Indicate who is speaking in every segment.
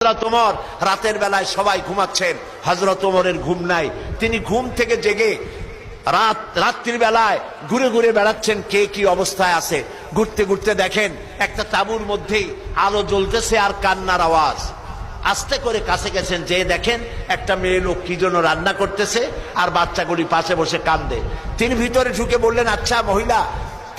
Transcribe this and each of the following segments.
Speaker 1: হযরত ওমর রাতের বেলায় সবাই ঘুমাচ্ছেন, হযরত ওমরের ঘুম নাই। তিনি ঘুম থেকে জেগে রাত্রির বেলায় ঘুরে ঘুরে বেড়াচ্ছেন কে কি অবস্থায় আছে। ঘুরতে ঘুরতে দেখেন একটা তাঁবুর মধ্যেই আলো জ্বলতেছে আর কান্নার আওয়াজ। আস্তে করে কাছে গেছেন, যে দেখেন একটা মেয়ে লোক কি জন্য রান্না করতেছে আর বাচ্চাগুলি পাশে বসে কান্দে। তিনি ভিতরে ঢুকে বললেন, আচ্ছা মহিলা,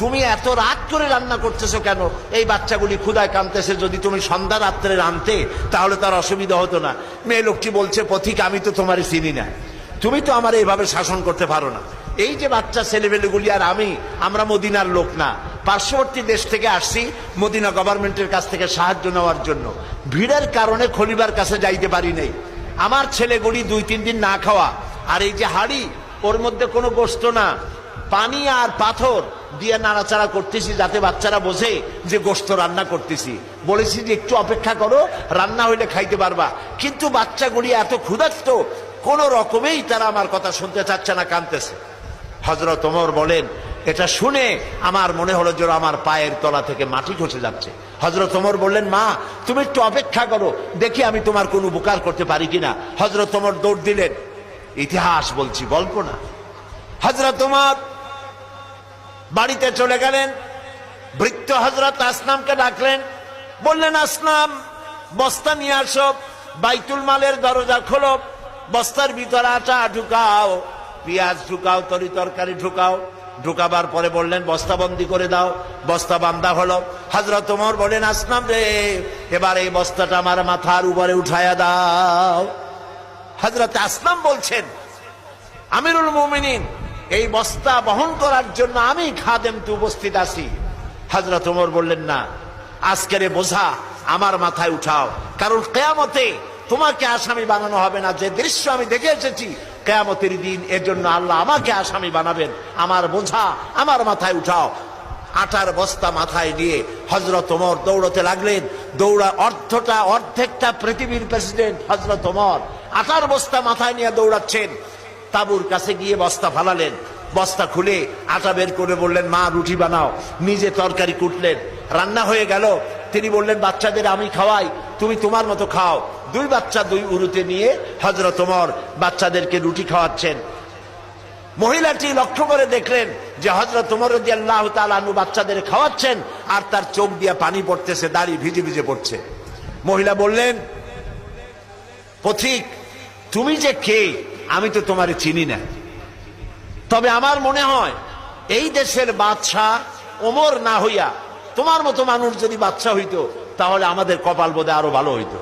Speaker 1: তুমি এত রাত করে রান্না করতেছো কেন? এই বাচ্চাগুলি ক্ষুধায় কাঁদতেছে, যদি তুমি সন্ধ্যা রাত্রে রাঁধতে তাহলে তার অসুবিধা হতো না। মেয়ে লোকটি বলছে, পথিক আমি তো তোমার চিনি না, তুমি তো আমার এইভাবে শাসন করতে পারো না। এই যে বাচ্চা ছেলেমেয়েগুলি আর আমরা মদিনার লোক না, পার্শ্ববর্তী দেশ থেকে আসছি মদিনা গভর্নমেন্টের কাছ থেকে সাহায্য নেওয়ার জন্য। ভিড়ের কারণে খলিবার কাছে যাইতে পারি নাই। আমার ছেলেগুলি 2-3 দিন না খাওয়া, আর এই যে হাড়ি ওর মধ্যে কোনো গোশত না, পানি আর পাথর দিয়ে নাড়াচাড়া করতেছি যাতে বাচ্চারা বোঝে যে গোশত রান্না করতেছি। বলেছি যে একটু অপেক্ষা করো, রান্না হইলে খাইতে পারবা। কিন্তু বাচ্চাগুলি এত ক্ষুধার্ত, কোন রকমেই তারা আমার কথা শুনতে চাচ্ছে না, কাঁদতেছে। হযরত ওমর বলেন, এটা শুনে আমার মনে হলো যে আমার পায়ের তলা থেকে মাটি খসে যাচ্ছে। হযরত ওমর বললেন, মা তুমি একটু অপেক্ষা করো, দেখি আমি তোমার কোনো উপকার করতে পারি কিনা। হযরত ওমর দৌড় দিলেন। ইতিহাস বলছি, গল্প না। হযরত ওমর বাড়িতে চলে গেলেন। ভৃত্য হযরত আসলামকে ডাকলেন, বললেন, আসলাম বস্তা নিয়ে আসো, বাইতুল মালের দরজা খোলো, বস্তার ভিতরে আটা ঢুকাও, পেঁয়াজ ঢুকাও, তরি তরকারি ঢুকাও। ঢুকাবার পরে বললেন, বস্তা বন্দি করে দাও। বস্তা বান্ধা হলো। হযরত ওমর বলেন, আসলাম রে, এবার এই বস্তাটা আমার মাথার উপরে উঠায়া দাও। হযরত আসলাম বলছেন, আমিরুল মুমিনিন, এই বস্তা বহন করার জন্য আমি খাদেম তো উপস্থিত আছি। হযরত ওমর বললেন, না, আজকের বোঝা আমার মাথায় উঠাও, কারণ কিয়ামতে তোমাকে আসামি বানানো হবে না। যে দৃশ্য আমি দেখে এসেছি কিয়ামতের দিন, এর জন্য আল্লাহ আমাকে আসামি বানাবেন। আমার বোঝা আমার মাথায় উঠাও। আটার বস্তা মাথায় নিয়ে হযরত ওমর দৌড়তে লাগলেন। অর্ধেকটা পৃথিবীর প্রেসিডেন্ট হযরত ওমর আটার বস্তা মাথায় নিয়ে দৌড়াচ্ছেন। তাঁবুর কাছে গিয়ে বস্তা ফালালেন। বস্তা খুলে আটা বের করে বললেন, মা রুটি বানাও। নিজে তরকারি কুটলেন, রান্না হয়ে গেল। তিনি বললেন, বাচ্চাদের আমি খাওয়াই, তুমি তোমার মতো খাও। 2 বাচ্চা 2 উরুতে নিয়ে হযরত ওমর বাচ্চাদেরকে রুটি খাওয়াচ্ছেন। মহিলাটি লক্ষ্য করে দেখলেন যে হযরত ওমর রাদিয়াল্লাহু তাআলা আনহু বাচ্চাদের খাওয়াচ্ছেন আর তার চোখ দিয়ে পানি পড়তেছে, দাড়ি ভিজে ভিজে পড়ছে। মহিলা বললেন, পথিক তুমি যে কে আমি তো তোমারে চিনি না, তবে আমার মনে হয় এই দেশের বাদশা ওমর না হইয়া তোমার মতো মানুষ যদি বাদশা হইতো তাহলে আমাদের কপাল বোধহয় আরো ভালো হইতো।